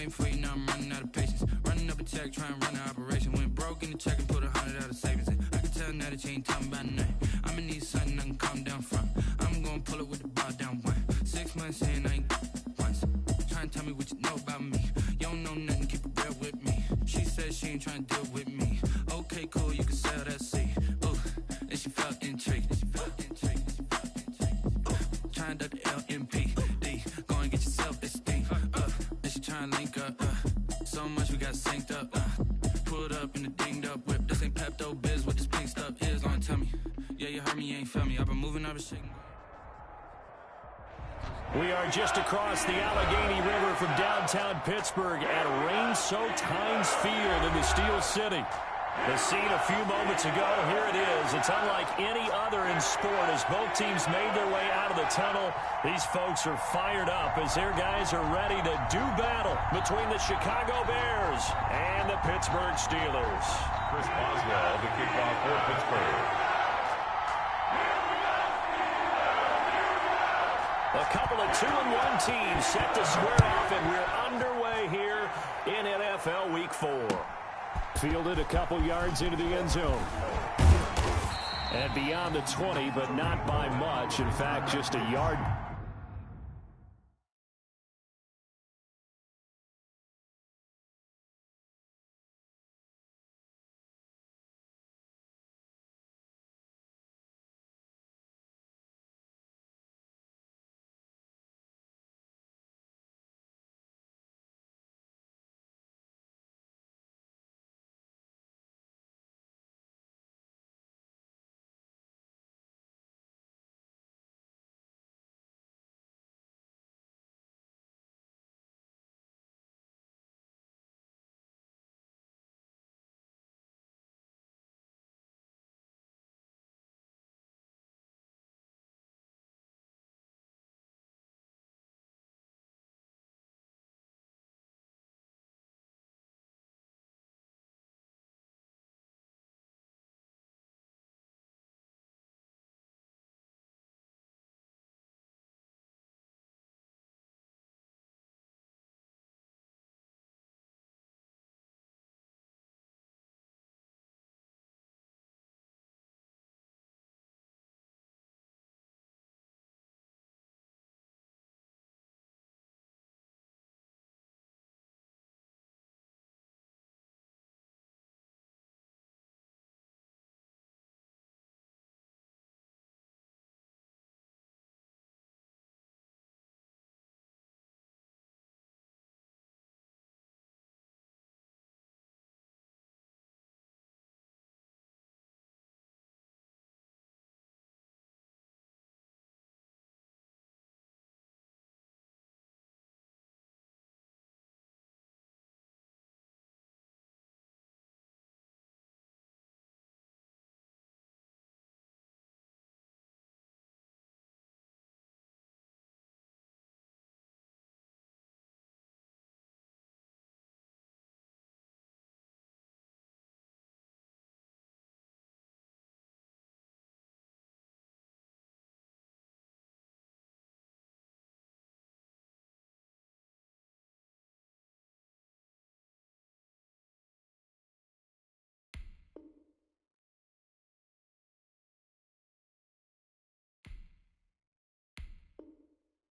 waiting for you, now I'm running out of patience. Running up a check, trying to run an operation. Went broke in the check and put 100 out of savings in. I can tell now that you ain't talking about nothing. I'ma need something I can calm down from. I'm gonna pull it with the bar down one. 6 months in, I ain't once. Trying to tell me what you know about me. You don't know nothing, keep it real with me. She said she ain't trying to deal with me. Okay, cool, you can sell that seed. Ooh, and she felt intrigued. Trying to duck the LMPD. Go and get yourself this thing. And she trying to link up. So much we got synced up. Pulled up in the dinged up whip. This ain't Pepto Biz, what this pink stuff is. Gonna tell me. Yeah, you heard me, you ain't felt me. I've been moving, I've been shaking. We are just across the Allegheny River from downtown Pittsburgh at rain-soaked Heinz Field in the Steel City. The scene a few moments ago, here it is. It's unlike any other in sport as both teams made their way out of the tunnel. These folks are fired up as their guys are ready to do battle between the Chicago Bears and the Pittsburgh Steelers. Chris Boswell, the kickoff for Pittsburgh. A couple of 2-1 teams set to square off, and we're underway here in NFL Week 4. Fielded a couple yards into the end zone. And beyond the 20, but not by much. In fact, just a yard.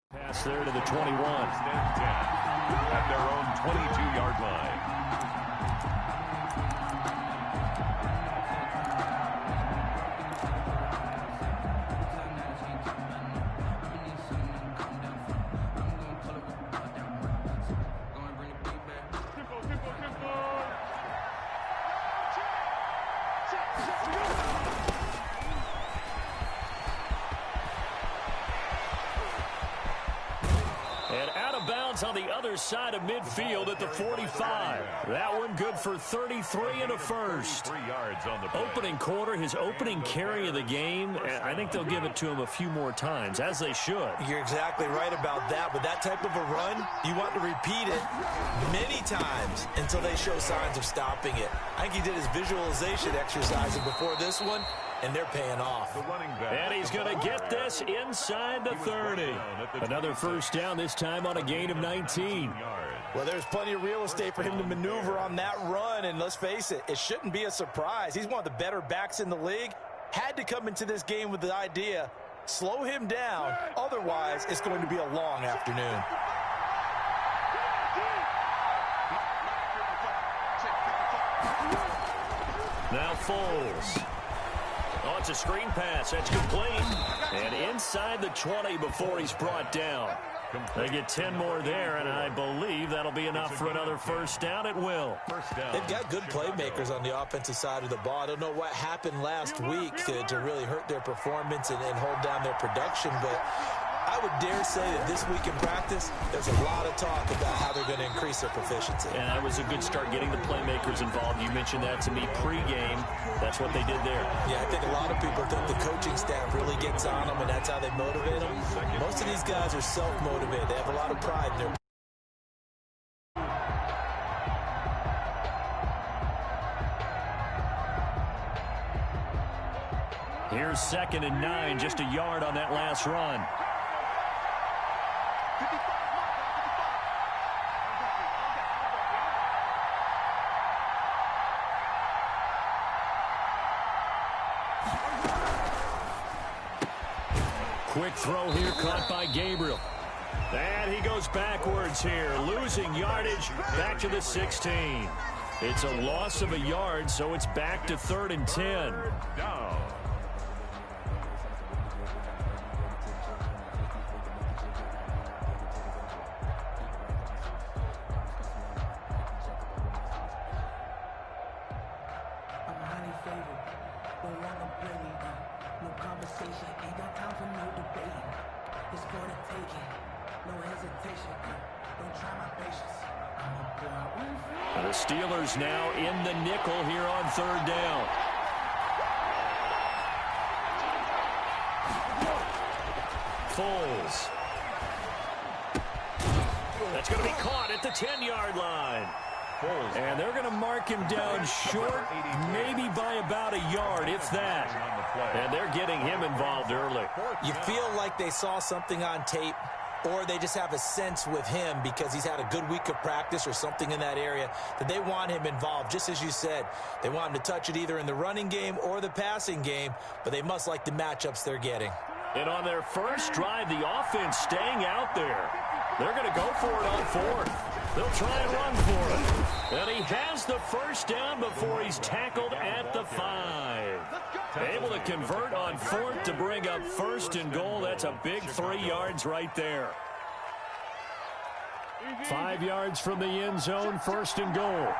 Pass there to the 21. At their own 22-yard line. On the other side of midfield at the 45. That one good for 33 and a first. 3 yards on the play. Opening quarter, his opening carry of the game. I think they'll give it to him a few more times, as they should. You're exactly right about that. With that type of a run, you want to repeat it many times until they show signs of stopping it. I think he did his visualization exercising before this one, and they're paying off. And he's going to get this inside the 30. Another first down, this time on a gain of 19. Well, there's plenty of real estate for him to maneuver on that run, and let's face it, it shouldn't be a surprise. He's one of the better backs in the league. Had to come into this game with the idea, slow him down, otherwise it's going to be a long afternoon. Now Foles. Oh, it's a screen pass. That's complete. And inside the 20 before he's brought down. They get 10 more there, and I believe that'll be enough for another first down. It will. They've got good playmakers on the offensive side of the ball. I don't know what happened last week to really hurt their performance and hold down their production, but I would dare say that this week in practice, there's a lot of talk about how they're going to increase their proficiency. And that was a good start getting the playmakers involved. You mentioned that to me pregame. That's what they did there. Yeah, I think a lot of people think the coaching staff really gets on them, and that's how they motivate them. Most of these guys are self-motivated. They have a lot of pride in their Here's 2nd and 9, just a yard on that last run. Quick throw here, caught by Gabriel. And he goes backwards here, losing yardage back to the 16. It's a loss of a yard, so it's back to 3rd and 10. Down. The Steelers now in the nickel here on 3rd down. Foles. That's going to be caught at the 10-yard line. And they're going to mark him down short, maybe by about a yard, if that. And they're getting him involved early. You feel like they saw something on tape, or they just have a sense with him because he's had a good week of practice or something in that area that they want him involved. Just as you said, they want him to touch it either in the running game or the passing game, but they must like the matchups they're getting. And on their first drive, the offense staying out there. They're going to go for it on 4th. They'll try and run for it. And he has the first down before he's tackled at the 5. Able to convert on 4th to bring up 1st and goal. That's a big 3 yards right there. 5 yards from the end zone, 1st and goal.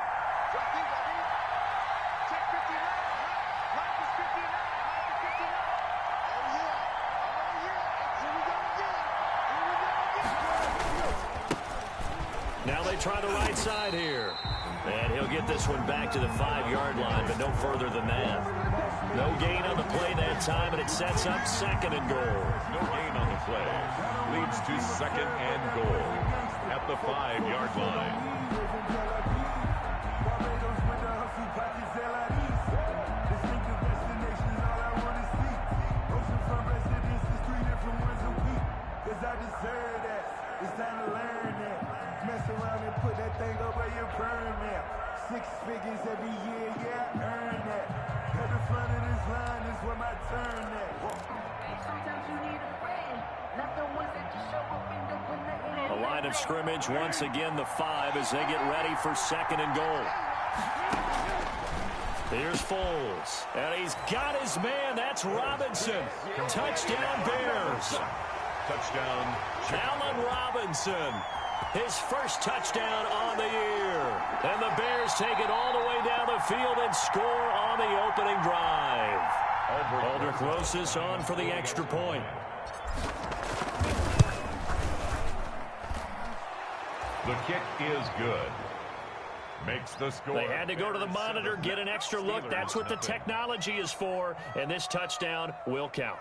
Now they try the right side here. And he'll get this one back to the 5-yard line, but no further than that. No gain on the play that time, and it sets up 2nd and goal. No gain on the play. Leads to 2nd and goal at the 5-yard line. It's time to learn that. Mess around and put that thing over your permit. 6 figures every year, yeah, earn that. At the front of this line is where my turn at. Sometimes you need a friend, not the ones that just show up and don't put nothing in. The line of scrimmage, once again the 5 as they get ready for 2nd and goal. Here's Foles, and he's got his man. That's Robinson. Touchdown, Bears. Touchdown, Allen Robinson, his first touchdown on the year. And the Bears take it all the way down the field and score on the opening drive. Aldrich Rosas on for the extra point. the kick is good. Makes the score. They had to go to the monitor, get an extra look. That's what the technology is for, and this touchdown will count.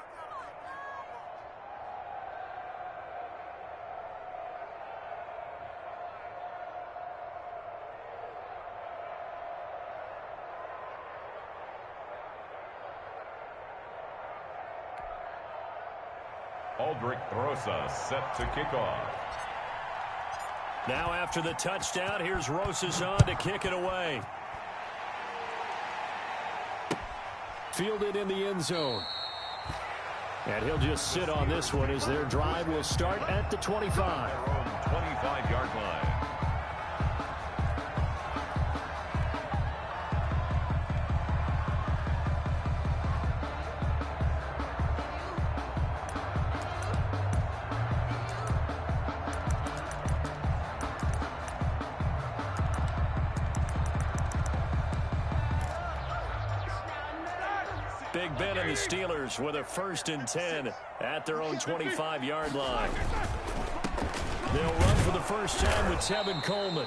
Aldrich Rosas set to kick off. Now after the touchdown, here's Rosas on to kick it away. Fielded in the end zone. And he'll just sit on this one as their drive will start at the 25. 25-yard line. Big Ben and the Steelers with a 1st and 10 at their own 25-yard line. They'll run for the first time with Tevin Coleman.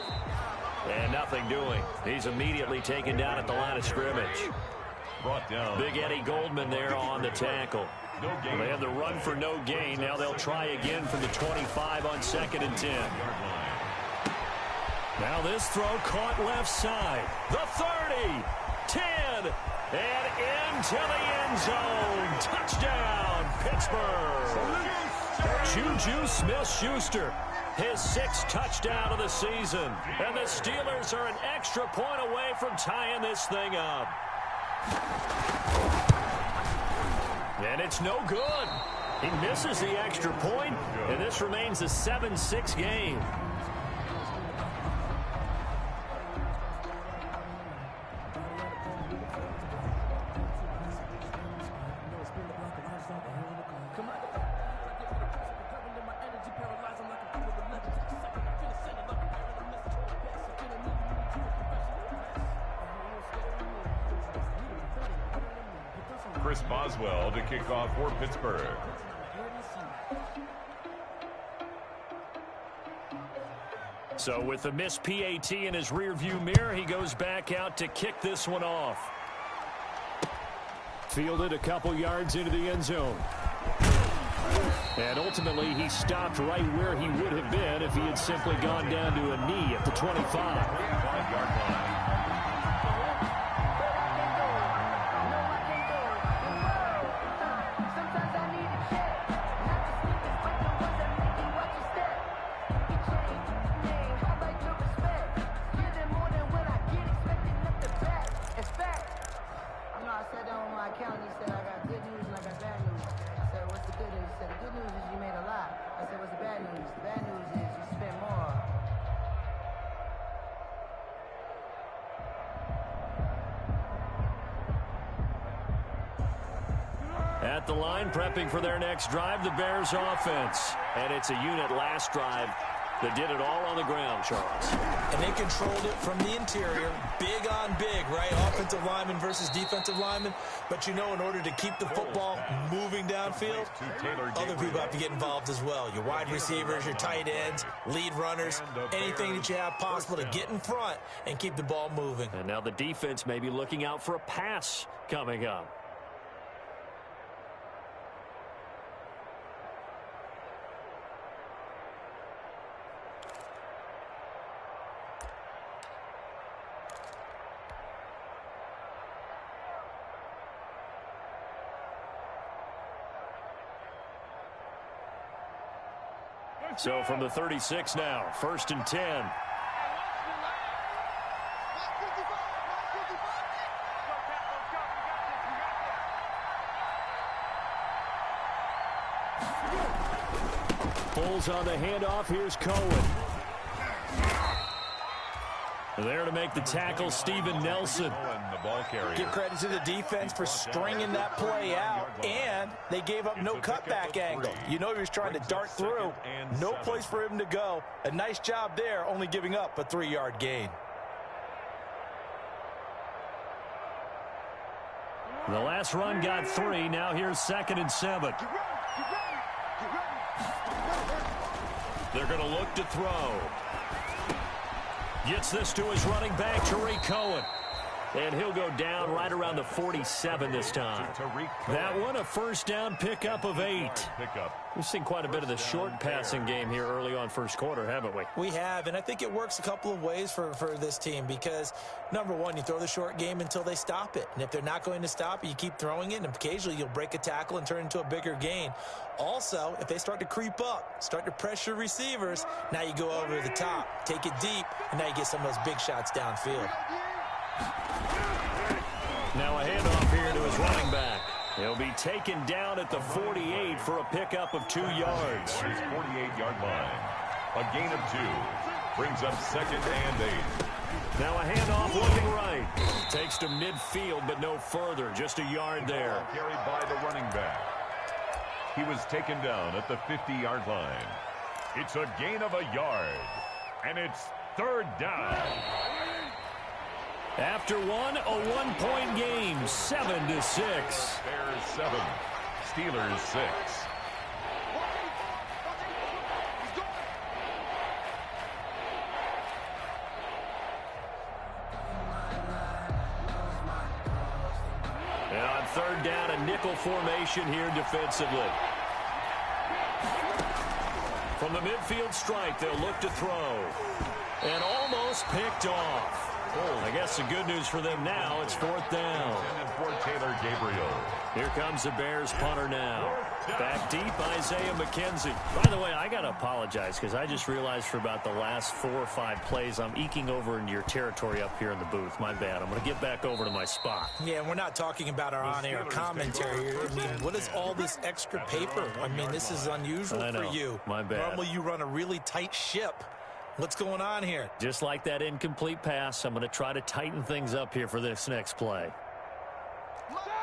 And nothing doing. He's immediately taken down at the line of scrimmage. Brought down. Big Eddie Goldman there on the tackle. No gain. They had the run for no gain. Now they'll try again from the 25 on 2nd and 10. Now this throw caught left side. The 30, 10, and into the end zone. Touchdown, Pittsburgh. Juju Smith-Schuster, his 6th touchdown of the season. And the Steelers are an extra point away from tying this thing up. And it's no good. He misses the extra point, and this remains a 7-6 game. Chris Boswell to kick off for Pittsburgh. So with the missed PAT in his rearview mirror, he goes back out to kick this one off. Fielded a couple yards into the end zone. And ultimately, he stopped right where he would have been if he had simply gone down to a knee at the 25. 5-yard line. At the line, prepping for their next drive, the Bears offense. And it's a unit last drive that did it all on the ground, Charles. And they controlled it from the interior, big on big, right? Offensive lineman versus defensive lineman. But you know, in order to keep the football moving downfield, other people have to get involved as well. Your wide receivers, your tight ends, lead runners, anything that you have possible to get in front and keep the ball moving. And now the defense may be looking out for a pass coming up. So from the 36 now, 1st and 10. Bulls on the handoff. Here's Cohen. There to make the tackle, Steven Nelson. Give credit to the defense for stringing that play out, and they gave up no cutback angle. You know he was trying to dart through. No place for him to go. A nice job there, only giving up a 3-yard gain. The last run got 3. Now here's 2nd and 7. They're going to look to throw. Gets this to his running back, Tariq Cohen. And he'll go down right around the 47 this time. That one, a first down pickup of 8. We've seen quite a bit of the short passing game here early on first quarter, haven't we? We have, and I think it works a couple of ways for this team because, number one, you throw the short game until they stop it. And if they're not going to stop it, you keep throwing it, and occasionally you'll break a tackle and turn it into a bigger gain. Also, if they start to creep up, start to pressure receivers, now you go over the top, take it deep, and now you get some of those big shots downfield. Now a handoff here to his running back. He'll be taken down at the 48 for a pickup of 2 yards. His 48-yard line. A gain of 2. Brings up 2nd and 8. Now a handoff looking right. Takes to midfield, but no further. Just a yard there. Carried by the running back. He was taken down at the 50-yard line. It's a gain of a yard. And it's 3rd down. After one, a one-point game, 7-6. Bears 7, Steelers 6. And on 3rd down, a nickel formation here defensively. From the midfield strike, they'll look to throw. And almost picked off. I guess the good news for them now, it's 4th down. And for Taylor Gabriel. Here comes the Bears punter now. Back deep, Isaiah McKenzie. By the way, I got to apologize because I just realized for about the last 4 or 5 plays, I'm eking over into your territory up here in the booth. My bad. I'm going to get back over to my spot. Yeah, we're not talking about our on-air commentary here. I mean, what is all this extra paper? I mean, this is unusual for you. My bad. Normally you run a really tight ship. What's going on here? Just like that incomplete pass, I'm going to try to tighten things up here for this next play.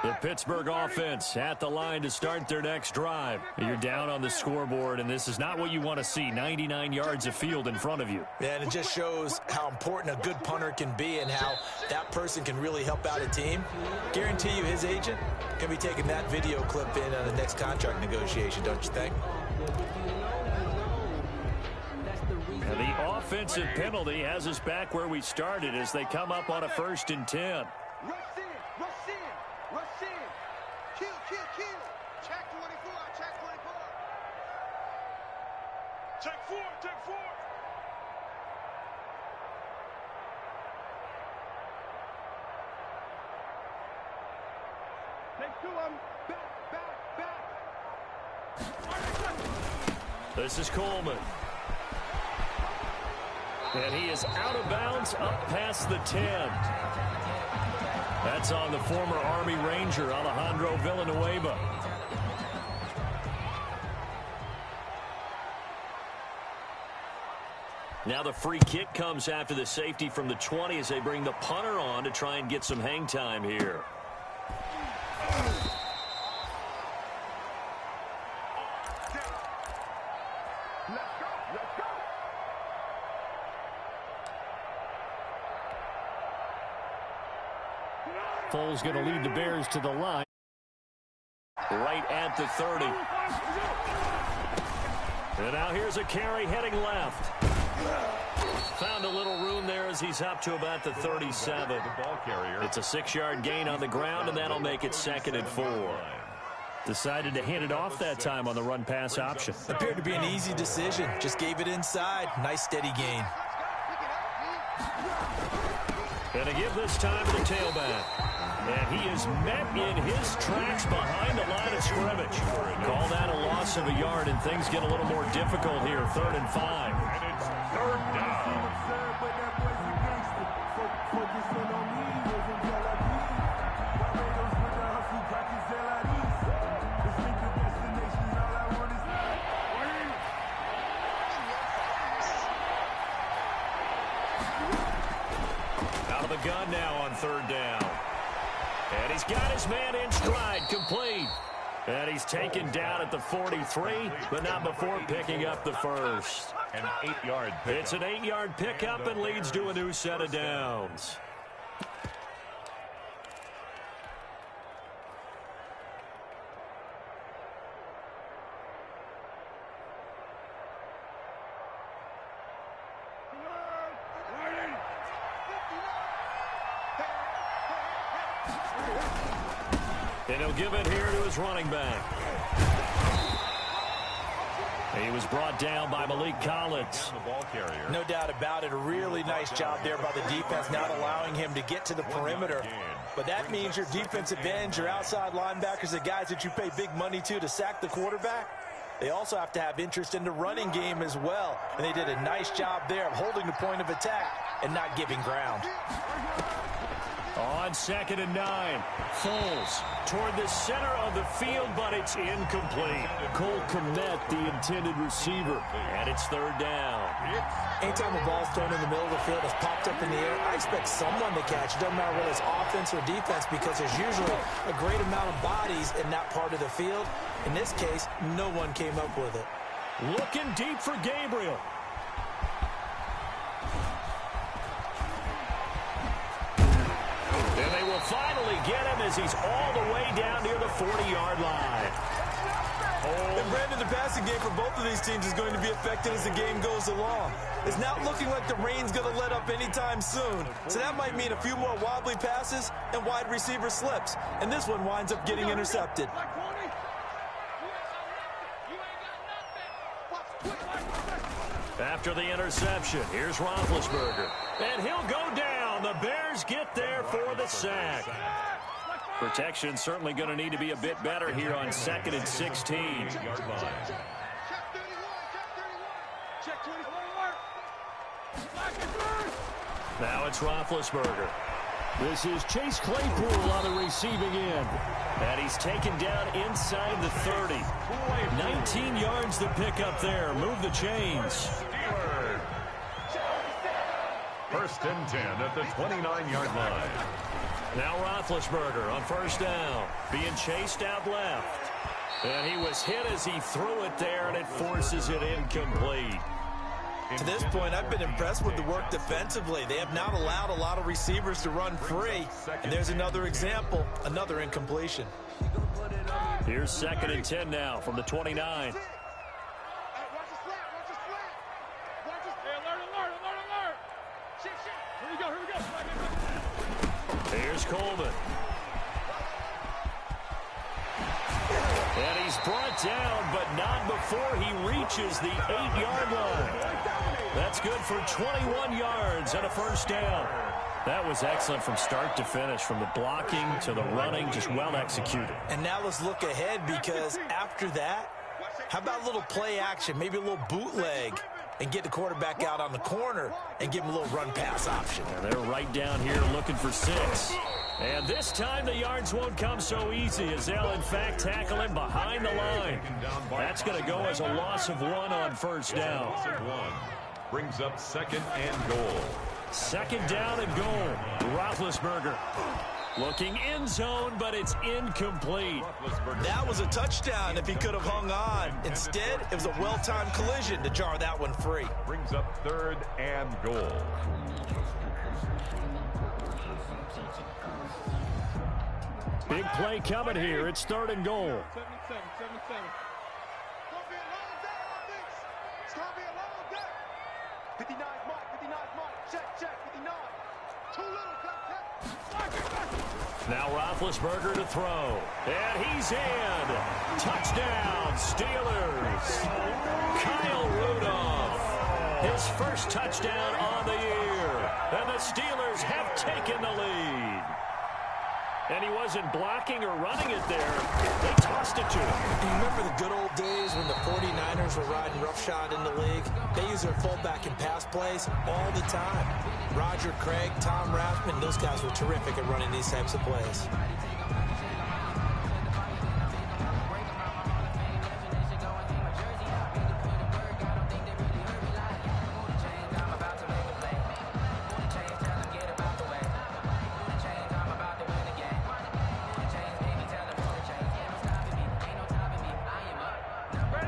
The Pittsburgh offense at the line to start their next drive. You're down on the scoreboard, and this is not what you want to see. 99 yards of field in front of you. Yeah, and it just shows how important a good punter can be and how that person can really help out a team. Guarantee you his agent can be taking that video clip in on the next contract negotiation, don't you think? And the offensive penalty has us back where we started as they come up on a 1st and 10. Rush in, rush in, rush in. Kill, kill, kill. Check 24, check 24. Check 4, check 4. Take 2 of them. Back. This is Coleman. And he is out of bounds up past the 10. That's on the former Army Ranger, Alejandro Villanueva. Now the free kick comes after the safety from the 20 as they bring the punter on to try and get some hang time here. Foles going to lead the Bears to the line. Right at the 30. And now here's a carry heading left. Found a little room there as he's up to about the 37. The ball carrier. It's a 6-yard gain on the ground, and that'll make it 2nd and 4. Decided to hand it off that time on the run-pass option. Appeared to be an easy decision. Just gave it inside. Nice steady gain. And a give this time to the tailback. And he is met in his tracks behind the line of scrimmage. Call that a loss of a yard, and things get a little more difficult here. 3rd and 5. And it's 3rd down. Out of the gun now on 3rd down. And he's got his man in stride, complete. And he's taken down at the 43, but not before picking up the first. An 8-yard pickup. It's an 8-yard pickup and leads to a new set of downs. And he'll give it here to his running back. He was brought down by Malik Collins. No doubt about it. A really nice job there by the defense, not allowing him to get to the perimeter. But that means your defensive ends, your outside linebackers, the guys that you pay big money to sack the quarterback, they also have to have interest in the running game as well. And they did a nice job there of holding the point of attack and not giving ground. On 2nd and 9, Foles toward the center of the field, but it's incomplete. Cole Kmet, the intended receiver, and it's 3rd down. Anytime a ball's thrown in the middle of the field, it's popped up in the air, I expect someone to catch it. Doesn't matter whether it's offense or defense, because there's usually a great amount of bodies in that part of the field. In this case, no one came up with it. Looking deep for Gabriel. And they will finally get him as he's all the way down near the 40-yard line. And Brandon, the passing game for both of these teams is going to be affected as the game goes along. It's not looking like the rain's going to let up anytime soon. So that might mean a few more wobbly passes and wide receiver slips. And this one winds up getting intercepted. After the interception, here's Roethlisberger. And he'll go down. The Bears get there for the sack. Protection certainly going to need to be a bit better here on 2nd and 16. Now it's Roethlisberger. This is Chase Claypool on the receiving end. And he's taken down inside the 30. 19 yards to pick up there. Move the chains. 1st and 10 at the 29-yard line. Now Roethlisberger on 1st down. Being chased out left. And he was hit as he threw it there, and it forces it incomplete. To this point, I've been impressed with the work defensively. They have not allowed a lot of receivers to run free. And there's another example, another incompletion. Here's 2nd and 10 now from the 29. Here's Coleman. And he's brought down, but not before he reaches the 8-yard line. That's good for 21 yards and a 1st down. That was excellent from start to finish, from the blocking to the running, just well executed. And now let's look ahead, because after that, how about a little play action, maybe a little bootleg, and get the quarterback out on the corner and give him a little run-pass option. And they're right down here looking for 6. And this time the yards won't come so easy, as they'll, in fact, tackle him behind the line. That's going to go as a loss of 1 on 1st down. Brings up 2nd and goal. 2nd down and goal. Roethlisberger looking end zone, but it's incomplete. That was a touchdown if he could have hung on. Instead, it was a well-timed collision to jar that one free. Brings up 3rd and goal. Big play coming here. It's 3rd and goal. Now Roethlisberger to throw. And he's in. Touchdown, Steelers. Kyle Rudolph. His first touchdown on the year. And the Steelers have taken the lead. And he wasn't blocking or running it there. They tossed it to him. Do you remember the good old days when the 49ers were riding roughshod in the league? They use their fullback in pass plays all the time. Roger Craig, Tom Rathman, those guys were terrific at running these types of plays.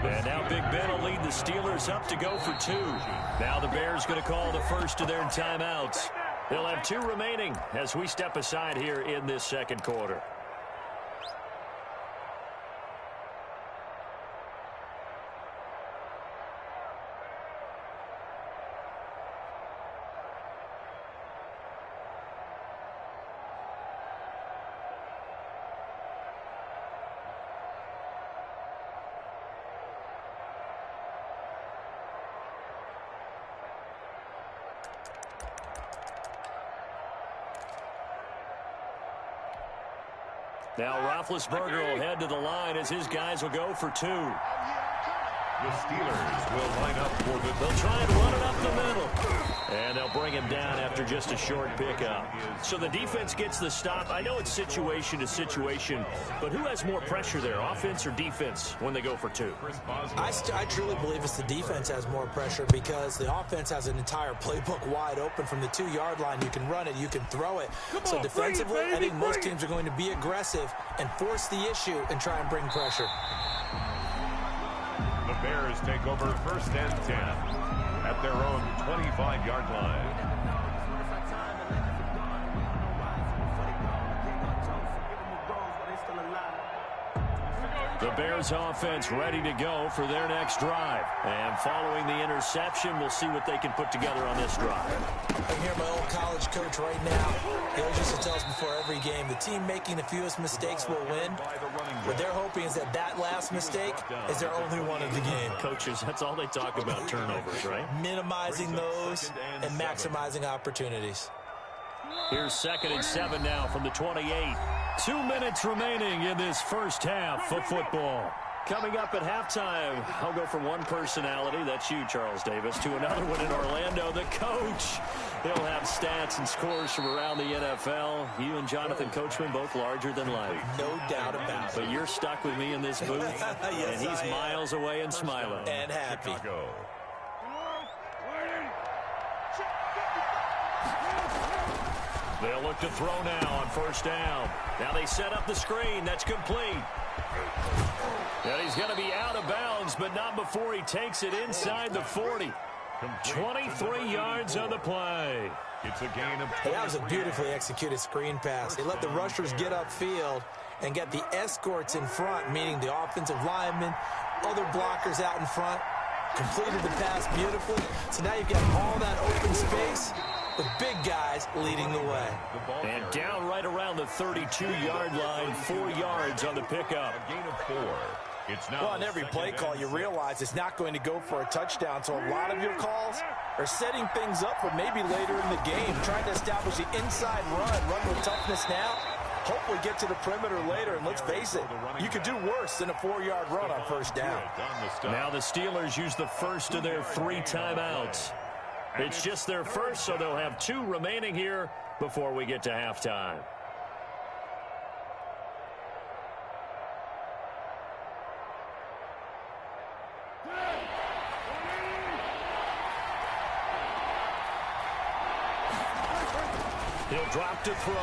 And now Big Ben will lead the Steelers up to go for 2. Now the Bears going to call the first of their timeouts. They'll have 2 remaining as we step aside here in this 2nd quarter. Now Roethlisberger will head to the line as his guys will go for 2. The Steelers will line up for the... They'll try and run it up the middle. And they'll bring him down after just a short pickup. So the defense gets the stop. I know it's situation to situation, but who has more pressure there, offense or defense, when they go for 2? I truly believe it's the defense has more pressure because the offense has an entire playbook wide open from the 2-yard line. You can run it, you can throw it. So defensively, I think most teams are going to be aggressive and force the issue and try and bring pressure. The Bears take over 1st and 10 at their own 25-yard line. The Bears offense ready to go for their next drive. And following the interception, we'll see what they can put together on this drive. I hear my old college coach right now. He always used to tell us before every game, the team making the fewest mistakes will win. What they're hoping is that last mistake is their only one of the game. Coaches, that's all they talk about, turnovers, right? Minimizing those and maximizing opportunities. Here's 2nd and 7 now from the 28. 2 minutes remaining in this first half of football. Coming up at halftime, I'll go from one personality, that's you, Charles Davis, to another one in Orlando, the coach. He'll have stats and scores from around the NFL. You and Jonathan Coachman, both larger than life. No doubt about it. But you're stuck with me in this booth, yes, and he's miles away and smiling. And happy. Chicago. They'll look to throw now on 1st down. Now they set up the screen. That's complete. And he's going to be out of bounds, but not before he takes it inside the 40. 23 yards on the play. It's a gain of... Hey, that was a beautifully executed screen pass. They let the rushers get upfield and get the escorts in front, meaning the offensive linemen, other blockers out in front, completed the pass beautifully. So now you've got all that open space with big guys leading the way. And down right around the 32-yard line, 4 yards on the pickup. A gain of 4. It's now well, on every play call, you realize it's not going to go for a touchdown, so a lot of your calls are setting things up for maybe later in the game, trying to establish the inside run with toughness now, hopefully get to the perimeter later, and let's face it, you could do worse than a 4-yard run on 1st down. Now the Steelers use the first of their 3 timeouts. It's just their first, so they'll have 2 remaining here before we get to halftime. He'll drop to throw.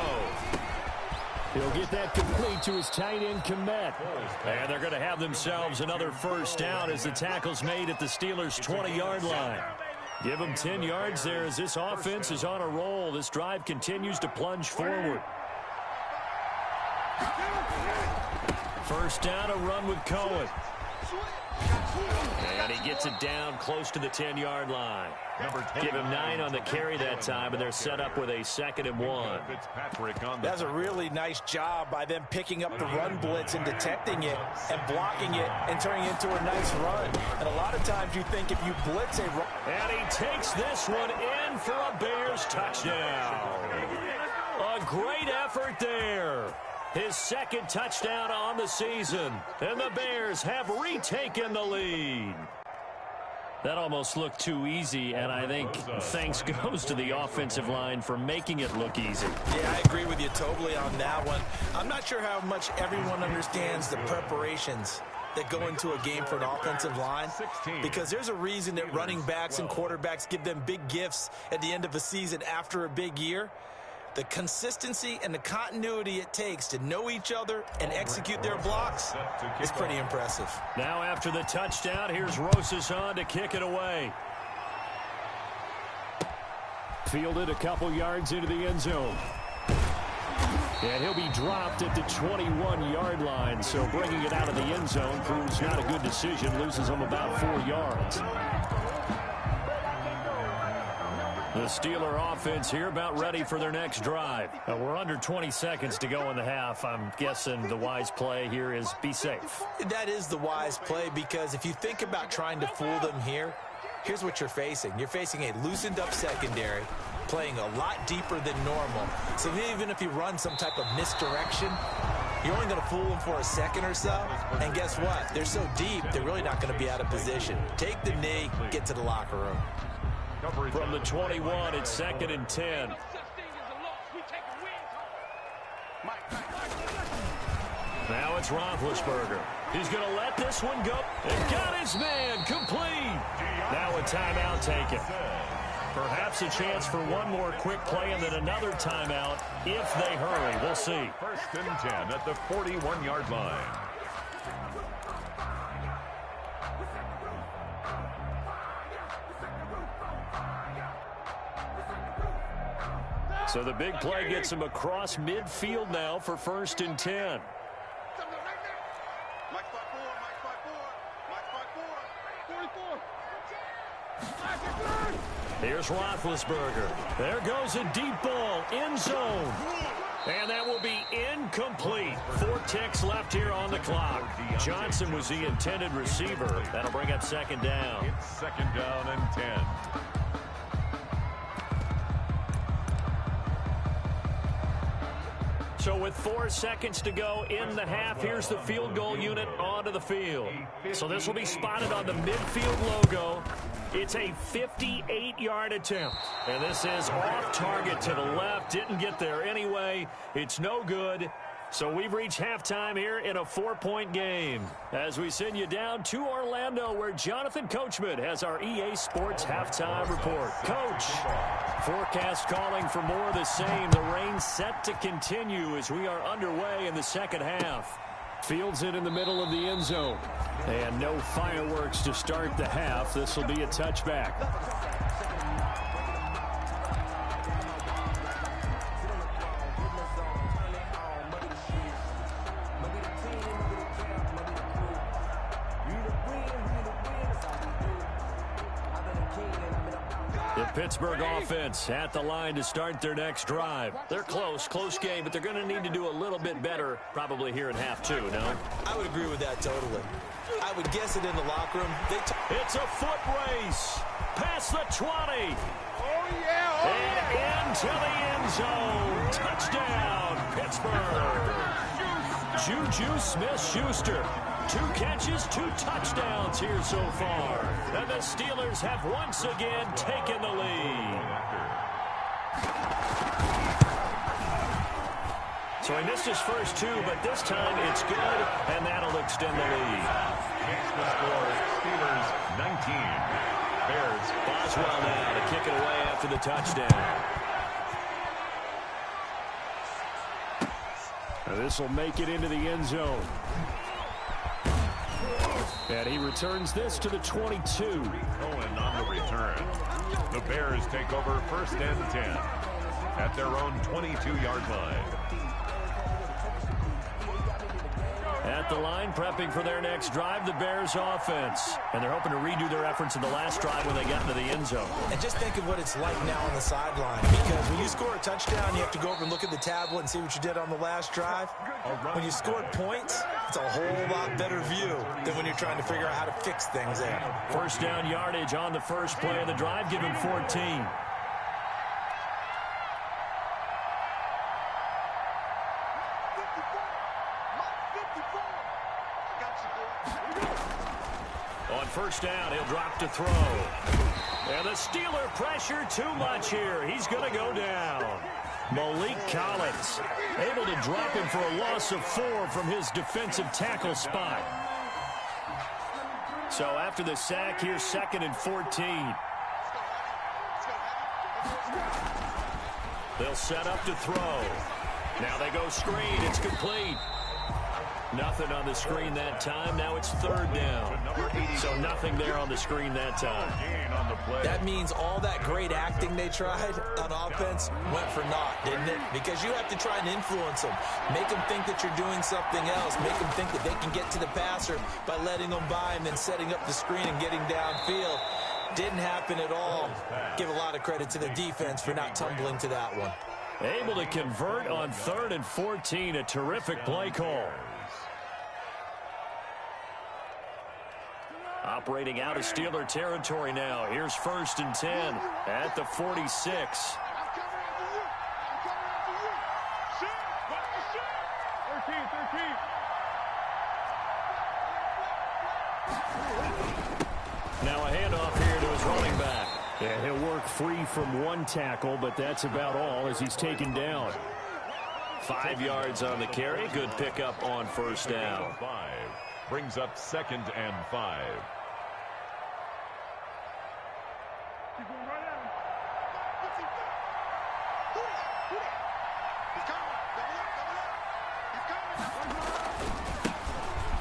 He'll get that complete to his tight end, Komet. And they're going to have themselves another 1st down as the tackle's made at the Steelers' 20-yard line. Give them 10 yards there as this offense is on a roll. This drive continues to plunge forward. 1st down, a run with Cohen. And he gets it down close to the 10-yard line. Give him 9 on the carry that time, and they're set up with a 2nd and 1. That's a really nice job by them picking up the run blitz and detecting it and blocking it and turning it into a nice run. And a lot of times you think if you blitz a run. And he takes this one in for a Bears touchdown. A great effort there. His 2nd touchdown on the season. And the Bears have retaken the lead. That almost looked too easy, and I think thanks goes to the offensive line for making it look easy. Yeah, I agree with you totally on that one. I'm not sure how much everyone understands the preparations that go into a game for an offensive line, because there's a reason that running backs and quarterbacks give them big gifts at the end of a season after a big year. The consistency and the continuity it takes to know each other and execute their blocks is pretty impressive. Now after the touchdown, here's Rosas on to kick it away. Fielded a couple yards into the end zone. And he'll be dropped at the 21-yard line, so bringing it out of the end zone proves not a good decision, loses him about 4 yards. The Steeler offense here about ready for their next drive. We're under 20 seconds to go in the half. I'm guessing the wise play here is be safe. That is the wise play, because if you think about trying to fool them here, here's what you're facing. You're facing a loosened up secondary, playing a lot deeper than normal. So even if you run some type of misdirection, You're only going to fool them for a second or so, and guess what? They're so deep, they're really not going to be out of position. Take the knee, get to the locker room. From the 21, it's 2nd and 10. Now it's Roethlisberger. He's going to let this one go. And got his man complete. Now a timeout taken. Perhaps a chance for one more quick play and then another timeout if they hurry. We'll see. 1st and 10 at the 41-yard line. So the big play gets him across midfield now for 1st and 10. Here's Roethlisberger. There goes a deep ball, end zone. And that will be incomplete. 4 ticks left here on the clock. Johnson was the intended receiver. That'll bring up 2nd down. It's 2nd down and 10. So with 4 seconds to go in the half, here's the field goal unit onto the field. So this will be spotted on the midfield logo. It's a 58-yard attempt. And this is off target to the left. Didn't get there anyway. It's no good. So we've reached halftime here in a 4-point game as we send you down to Orlando where Jonathan Coachman has our EA Sports halftime report. Coach, forecast calling for more of the same. The rain set to continue as we are underway in the 2nd half. Fields it in the middle of the end zone. And no fireworks to start the half. This will be a touchback. Pittsburgh offense at the line to start their next drive. They're close game, but they're going to need to do a little bit better probably here in half 2, no? I would agree with that totally. I would guess it in the locker room. It's a foot race. Past the 20. And into the end zone. Touchdown, Pittsburgh. Juju Smith-Schuster. 2 catches, 2 touchdowns here so far. And the Steelers have once again taken the lead. So he missed his first 2, but this time it's good, and that'll extend the lead. The score, Steelers 19. Bears. Boswell now to kick it away after the touchdown. Now this will make it into the end zone. And he returns this to the 22. Owen on the return. The Bears take over 1st and 10 at their own 22-yard line. At the line, prepping for their next drive, the Bears offense. And they're hoping to redo their efforts in the last drive when they got into the end zone. And just think of what it's like now on the sideline. Because when you score a touchdown, you have to go over and look at the tablet and see what you did on the last drive. When you scored points, it's a whole lot better view than when you're trying to figure out how to fix things there. 1st down yardage on the first play of the drive, give him 14. On 1st down, he'll drop to throw. And the Steeler pressure too much here. He's going to go down. Malik Collins able to drop him for a loss of 4 from his defensive tackle spot. So after the sack, here's 2nd and 14. They'll set up to throw. Now they go screen. It's complete. Nothing on the screen that time. Now it's 3rd down. So nothing there on the screen that time. That means all that great acting they tried on offense went for naught, didn't it? Because you have to try and influence them. Make them think that you're doing something else. Make them think that they can get to the passer by letting them by and then setting up the screen and getting downfield. Didn't happen at all. Give a lot of credit to the defense for not tumbling to that one. Able to convert on 3rd and 14. A terrific play call. Operating out of Steeler territory now. Here's 1st and 10 at the 46. And he'll work free from one tackle, but that's about all as he's taken down. 5 yards on the carry. Good pickup on first down. 5 brings up 2nd and 5.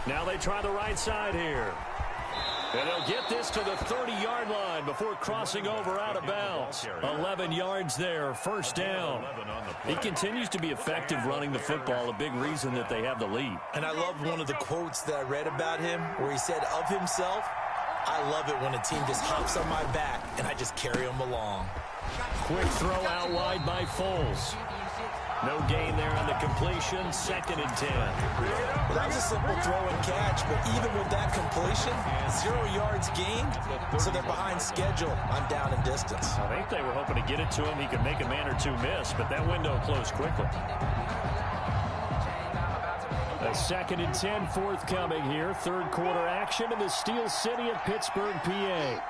Now they try the right side here. And they'll get this to the 30-yard line before crossing over out of bounds. 11 yards there, first down. He continues to be effective running the football, a big reason that they have the lead. And I love one of the quotes that I read about him where he said of himself, "I love it when a team just hops on my back and I just carry them along." Quick throw out wide by Foles. No gain there on the completion, 2nd and 10. Well, that was a simple throw and catch, but even with that completion, 0 yards gained, so they're behind schedule on down and distance. I think they were hoping to get it to him. He could make a man or two miss, but that window closed quickly. A 2nd and 10 forthcoming here. Third quarter action in the Steel City of Pittsburgh, PA.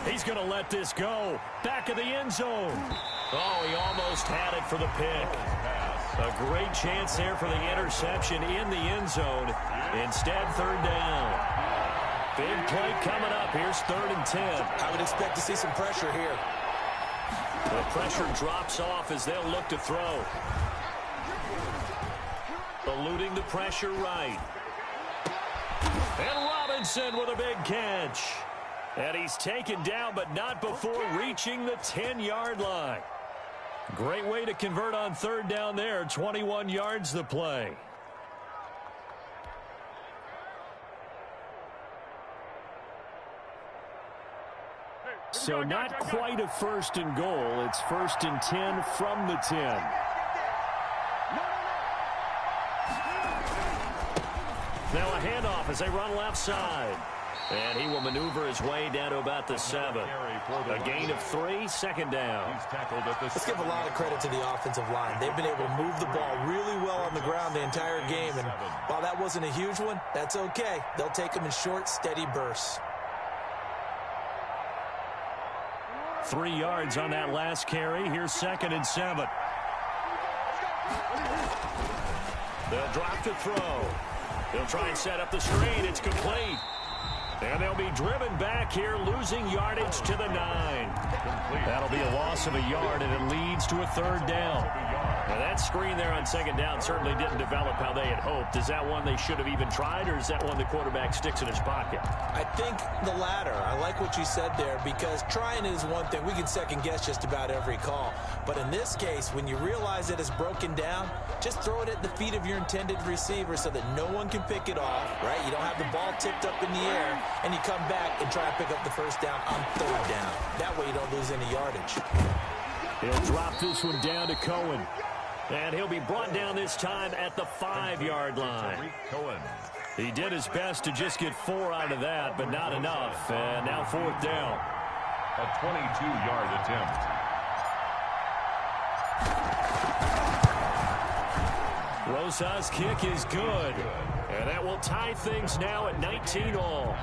He's going to let this go. Back of the end zone. Oh, he almost had it for the pick. A great chance there for the interception in the end zone. Instead, 3rd down. Big play coming up. Here's 3rd and 10. I would expect to see some pressure here. The pressure drops off as they'll look to throw. Eluding the pressure right. And Robinson with a big catch. And he's taken down, but not before reaching the 10-yard line. Great way to convert on 3rd down there. 21 yards the play. So not quite a 1st and goal. It's 1st and 10 from the 10. Now a handoff as they run left side. And he will maneuver his way down to about the 7. A gain of 3, 2nd down. Let's give a lot of credit to the offensive line. They've been able to move the ball really well on the ground the entire game. And while that wasn't a huge one, that's okay. They'll take them in short, steady bursts. 3 yards on that last carry. Here's 2nd and 7. They'll drop to throw. They'll try and set up the screen. It's complete. And they'll be driven back here, losing yardage to the 9. That'll be a loss of a yard, and it leads to a 3rd down. Now, that screen there on 2nd down certainly didn't develop how they had hoped. Is that one they should have even tried, or is that one the quarterback sticks in his pocket? I think the latter. I like what you said there, because trying is one thing. We can second-guess just about every call. But in this case, when you realize that it's broken down, just throw it at the feet of your intended receiver so that no one can pick it off, right? You don't have the ball tipped up in the air, and you come back and try to pick up the 1st down on 3rd down. That way you don't lose any yardage. He'll drop this one down to Cohen. And he'll be brought down this time at the 5-yard line. He did his best to just get 4 out of that, but not enough. And now 4th down. A 22-yard attempt. Rosa's kick is good. And that will tie things now at 19 all.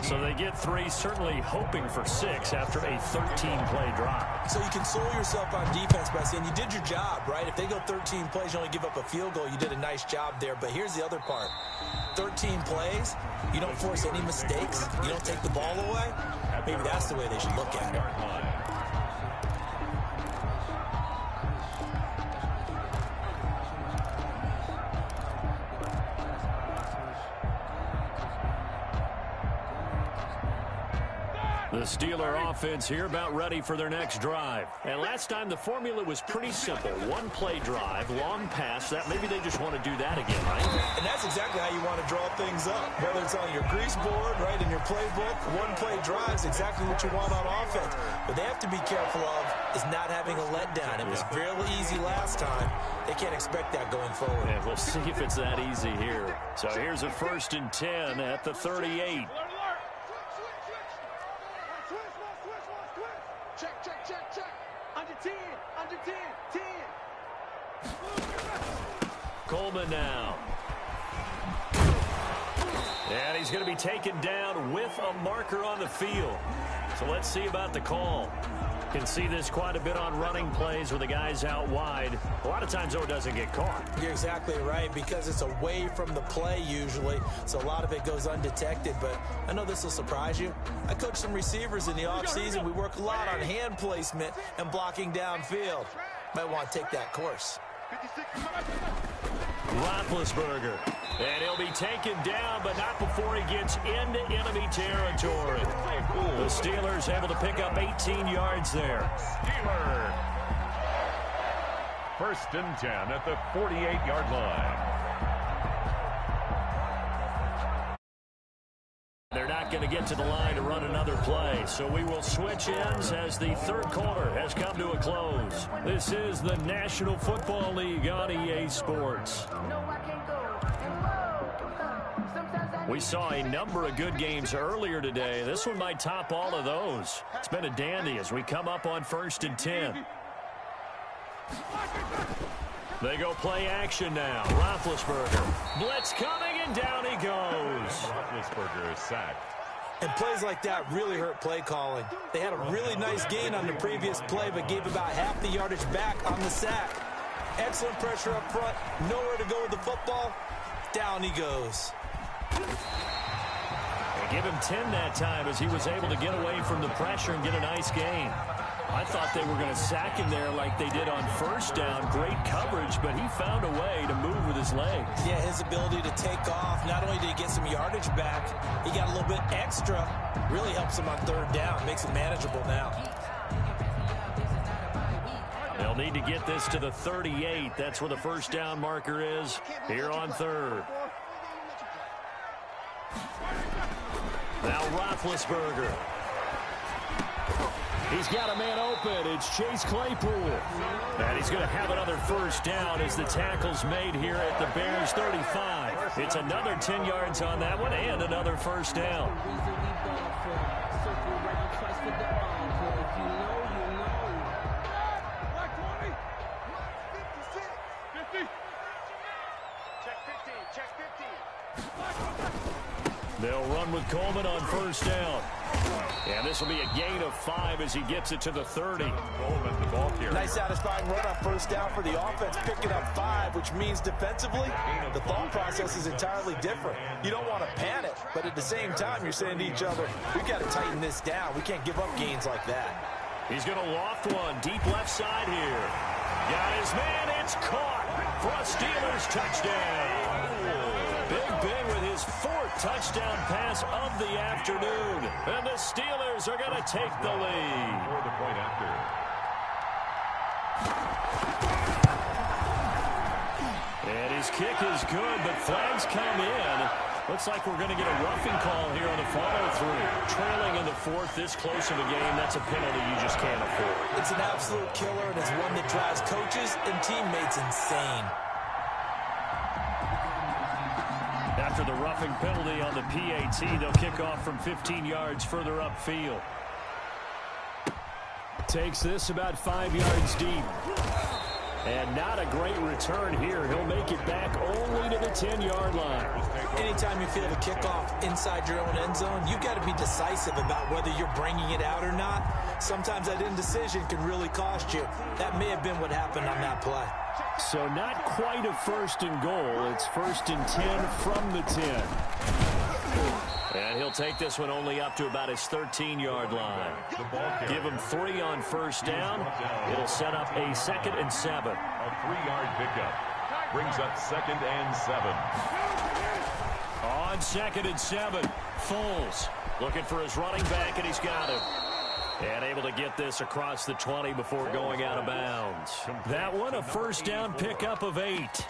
So they get 3, certainly hoping for 6 after a 13-play drive. So you console yourself on defense by saying you did your job, right? If they go 13 plays, you only give up a field goal, you did a nice job there. But here's the other part. 13 plays, you don't force any mistakes, you don't take the ball away. Maybe that's the way they should look at it. The Steeler offense here about ready for their next drive. And last time the formula was pretty simple. 1-play drive, long pass. That maybe they just want to do that again, right? And that's exactly how you want to draw things up. Whether it's on your grease board, right, in your playbook, 1-play drive is exactly what you want on offense. What they have to be careful of is not having a letdown. It was fairly easy last time. They can't expect that going forward. And we'll see if it's that easy here. So here's a 1st and 10 at the 38. Check. Under 10. Under 10. 10. Coleman now. And he's going to be taken down with a marker on the field. So let's see about the call. Can see this quite a bit on running plays where the guy's out wide. A lot of times, though, it doesn't get caught. You're exactly right, because it's away from the play usually, so a lot of it goes undetected. But I know this will surprise you. I coach some receivers in the offseason. We work a lot on hand placement and blocking downfield. Might want to take that course. Roethlisberger. And he'll be taken down, but not before he gets into enemy territory. The Steelers able to pick up 18 yards there. Steelers. 1st and 10 at the 48-yard line. They're not going to get to the line to run another play, so we will switch ends as the 3rd quarter has come to a close. This is the National Football League on EA Sports. We saw a number of good games earlier today. This one might top all of those. It's been a dandy as we come up on 1st and 10. They go play action now. Roethlisberger. Blitz coming, and down he goes. Roethlisberger is sacked. And plays like that really hurt play calling. They had a really nice gain on the previous play, but gave about half the yardage back on the sack. Excellent pressure up front. Nowhere to go with the football. Down he goes. They give him 10 that time as he was able to get away from the pressure and get a nice gain. I thought they were going to sack him there like they did on 1st down. Great coverage, but he found a way to move with his legs. Yeah, his ability to take off, not only did he get some yardage back, he got a little bit extra. Really helps him on 3rd down, makes it manageable now. They'll need to get this to the 38. That's where the 1st down marker is here on 3rd. Now Roethlisberger. He's got a man open. It's Chase Claypool. And he's going to have another 1st down as the tackle's made here at the Bears 35. It's another 10 yards on that one and another 1st down. They'll run with Coleman on 1st down. And this will be a gain of 5 as he gets it to the 30. Coleman, the ball carrier. Nice satisfying run on 1st down for the offense, picking up 5, which means defensively, the thought process is entirely different. You don't want to panic, but at the same time, you're saying to each other, we've got to tighten this down. We can't give up gains like that. He's going to loft one deep left side here. Got his man. It's caught for a Steelers touchdown. Big Ben with his 4th touchdown pass of the afternoon. And the Steelers are going to take the lead. For the point after. And his kick is good, but flags come in. Looks like we're going to get a roughing call here on the follow-through. Trailing in the 4th, this close of a game, that's a penalty you just can't afford. It's an absolute killer, and it's one that drives coaches and teammates insane. After the roughing penalty on the PAT, they'll kick off from 15 yards further upfield. Takes this about 5 yards deep. And not a great return here. He'll make it back only to the 10-yard line. Anytime you feel the kickoff inside your own end zone, you've got to be decisive about whether you're bringing it out or not. Sometimes that indecision can really cost you. That may have been what happened on that play. So not quite a 1st and goal. It's 1st and 10 from the 10. And he'll take this one only up to about his 13-yard line. Give him 3 on 1st down. It'll set up a 2nd and 7. A 3-yard pickup. Brings up 2nd and 7. On 2nd and 7, Foles looking for his running back, and he's got him. And able to get this across the 20 before going out of bounds. That one, a 1st down pickup of 8.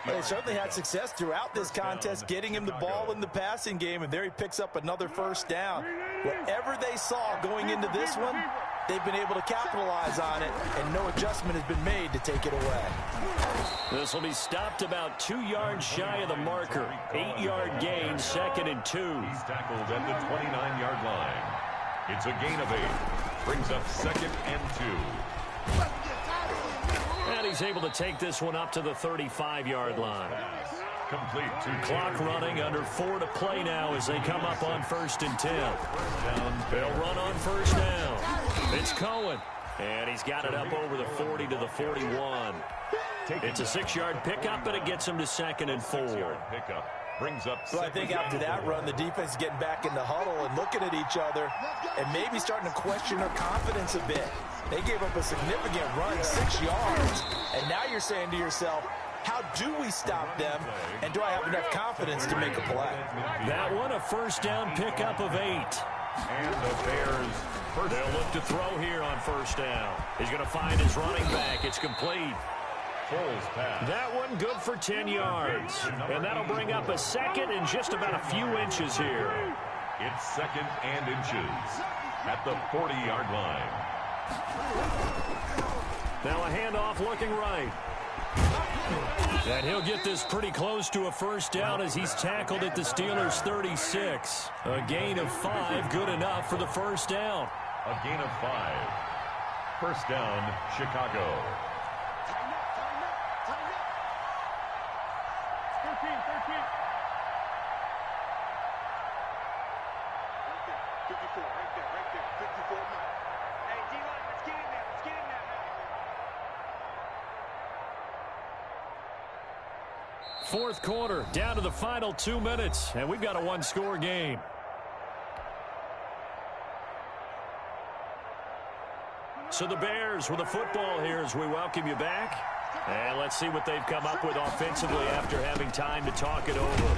They certainly had success throughout this contest, getting him the ball in the passing game, and there he picks up another 1st down. Whatever they saw going into this one, they've been able to capitalize on it, and no adjustment has been made to take it away. This will be stopped about 2 yards shy of the marker. 8-yard gain, 2nd and 2. He's tackled at the 29-yard line. It's a gain of 8. Brings up 2nd and 2. And he's able to take this one up to the 35-yard line. Complete to Clock running, under 4 to play now as they come up on 1st and 10. They'll run on 1st down. It's Cohen. And he's got it up over the 40 to the 41. It's a 6-yard pickup, and it gets him to 2nd and 4. Pickup brings up. Well, I think after that run, the defense is getting back in the huddle and looking at each other and maybe starting to question their confidence a bit. They gave up a significant run, 6 yards, and now you're saying to yourself, how do we stop them, and do I have enough confidence to make a play? That one, a 1st down pickup of 8. And the Bears. They'll look to throw here on 1st down. He's going to find his running back. It's complete. Foles pass. That one good for 10 yards. And that'll bring up a 2nd and just about a few inches here. It's 2nd and inches at the 40-yard line. Now a handoff looking right. And he'll get this pretty close to a 1st down as he's tackled at the Steelers' 36. A gain of 5, good enough for the 1st down. A gain of 5. 1st down, Chicago. 13. 54, right there. 54 now. Hey, D-line, let's get in there. Fourth quarter, down to the final 2 minutes, and we've got a 1-score game. So the Bears with the football here as we welcome you back. And let's see what they've come up with offensively after having time to talk it over.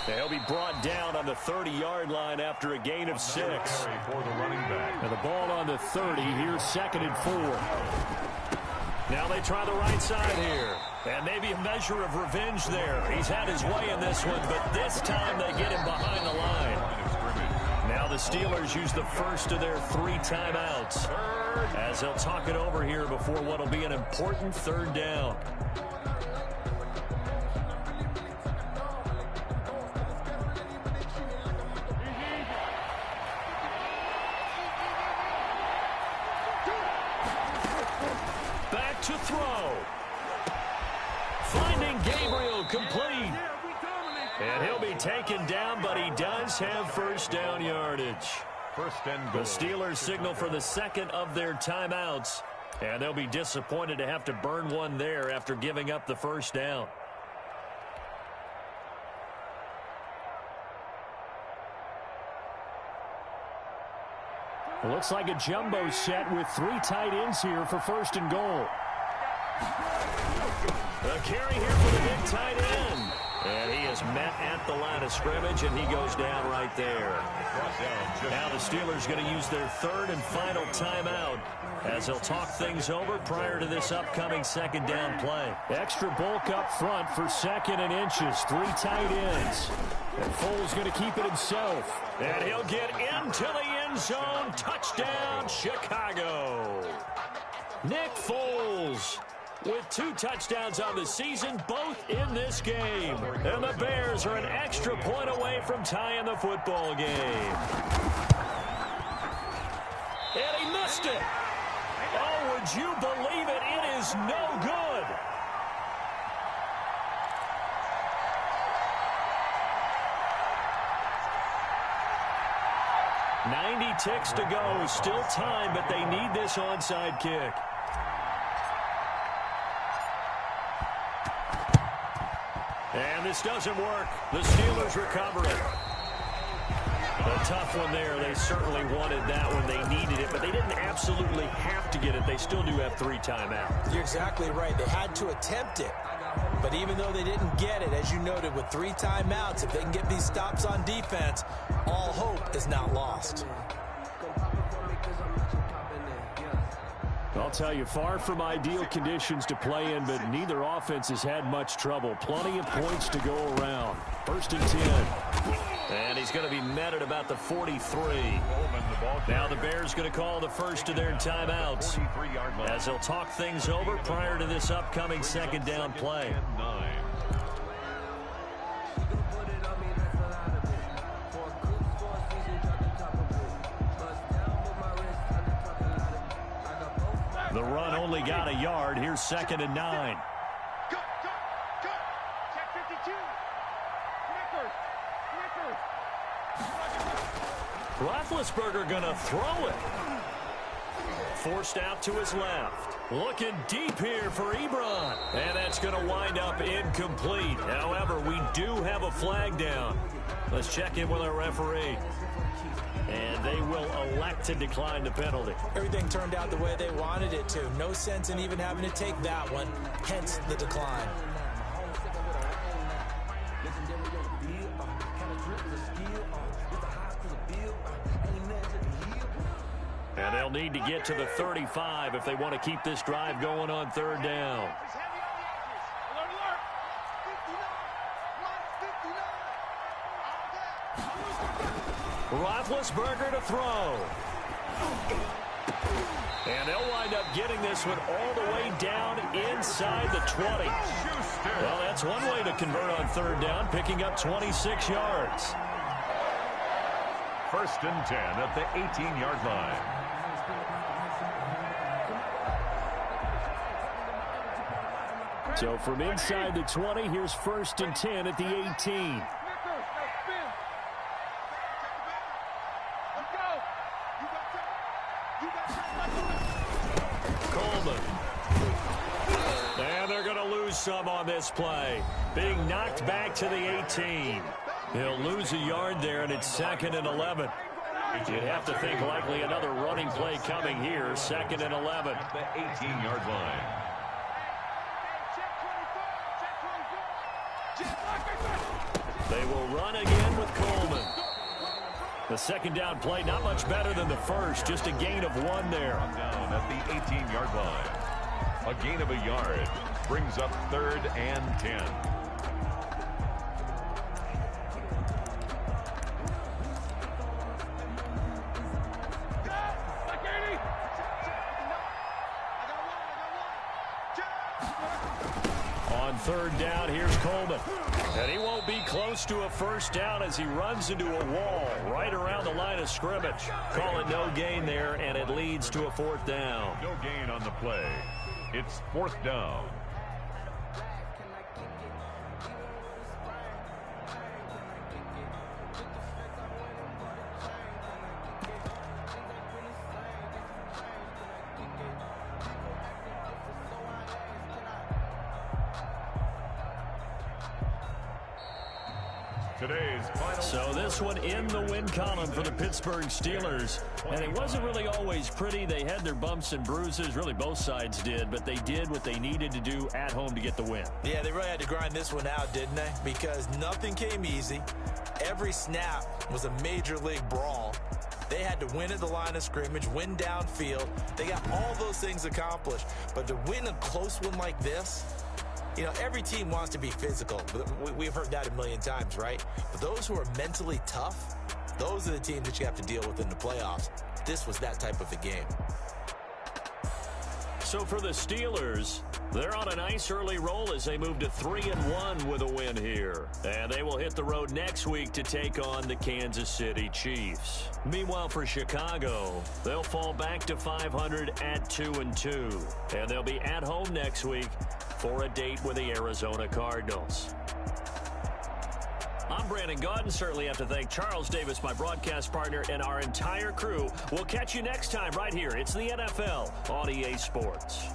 They'll be brought down on the 30-yard line after a gain of 6. For the running back. And the ball on the 30. Here's 2nd and 4. Now they try the right side here. And maybe a measure of revenge there. He's had his way in this one, but this time they get him behind the line. Now the Steelers use the first of their 3 timeouts as they'll talk it over here before what will be an important 3rd down. Back to throw. Finding Gabriel complete. And he'll be taken down, but he does have 1st down yardage. 1st and The goal. Steelers signal for the 2nd of their timeouts. And they'll be disappointed to have to burn one there after giving up the 1st down. It looks like a jumbo set with 3 tight ends here for 1st and goal. A carry here for the big tight end. And he is met at the line of scrimmage, and he goes down right there. Now the Steelers going to use their 3rd and final timeout as they'll talk things over prior to this upcoming 2nd down play. Extra bulk up front for 2nd and inches. 3 tight ends. And Foles going to keep it himself. And he'll get into the end zone. Touchdown, Chicago. Nick Foles with 2 touchdowns on the season, both in this game. And the Bears are an extra point away from tying the football game. And he missed it. Oh, would you believe it? It is no good. .90 ticks to go. Still time, but they need this onside kick. And this doesn't work. The Steelers recover it. A tough one there. They certainly wanted that one. They needed it, but they didn't absolutely have to get it. They still do have 3 timeouts. You're exactly right. They had to attempt it. But even though they didn't get it, as you noted, with 3 timeouts, if they can get these stops on defense, all hope is not lost. I'll tell you, far from ideal conditions to play in, but neither offense has had much trouble. Plenty of points to go around. 1st and 10. And he's going to be met at about the 43. Now the Bears going to call the first of their timeouts as they'll talk things over prior to this upcoming 2nd down play. The run only got a yard. Here's 2nd and 9. Roethlisberger going to throw it. Forced out to his left. Looking deep here for Ebron. And that's going to wind up incomplete. However, we do have a flag down. Let's check in with our referee. And they will elect to decline the penalty. Everything turned out the way they wanted it to. No sense in even having to take that one. Hence the decline. And they'll need to get to the 35 if they want to keep this drive going on third down. Roethlisberger to throw. And they'll wind up getting this one all the way down inside the 20. Well, that's one way to convert on third down, picking up 26 yards. 1st and 10 at the 18-yard line. So from inside the 20, here's 1st and 10 at the 18. Coleman. And they're going to lose some on this play. Being knocked back to the 18. He'll lose a yard there, and it's 2nd and 11. You'd have to think likely another running play coming here. 2nd and 11. The 18-yard line. They will run again with Coleman. The second down play, not much better than the first. Just a gain of 1 there. Down at the 18-yard line. A gain of a yard brings up 3rd and 10. On third down, here's Coleman. And he won't be close to a first down as he runs into a wall right around the line of scrimmage. Call it no gain there, and it leads to a 4th down. No gain on the play. It's 4th down. So this one in the win column for the Pittsburgh Steelers. And it wasn't really always pretty. They had their bumps and bruises. Really, both sides did. But they did what they needed to do at home to get the win. Yeah, they really had to grind this one out, didn't they? Because nothing came easy. Every snap was a major league brawl. They had to win at the line of scrimmage, win downfield. They got all those things accomplished. But to win a close one like this, you know, every team wants to be physical. We've heard that a million times, right? But those who are mentally tough, those are the teams that you have to deal with in the playoffs. This was that type of a game. So for the Steelers, they're on a nice early roll as they move to 3-1 with a win here. And they will hit the road next week to take on the Kansas City Chiefs. Meanwhile, for Chicago, they'll fall back to 500 at 2-2. And they'll be at home next week for a date with the Arizona Cardinals. I'm Brandon Gaudin. Certainly have to thank Charles Davis, my broadcast partner, and our entire crew. We'll catch you next time right here. It's the NFL on EA Sports.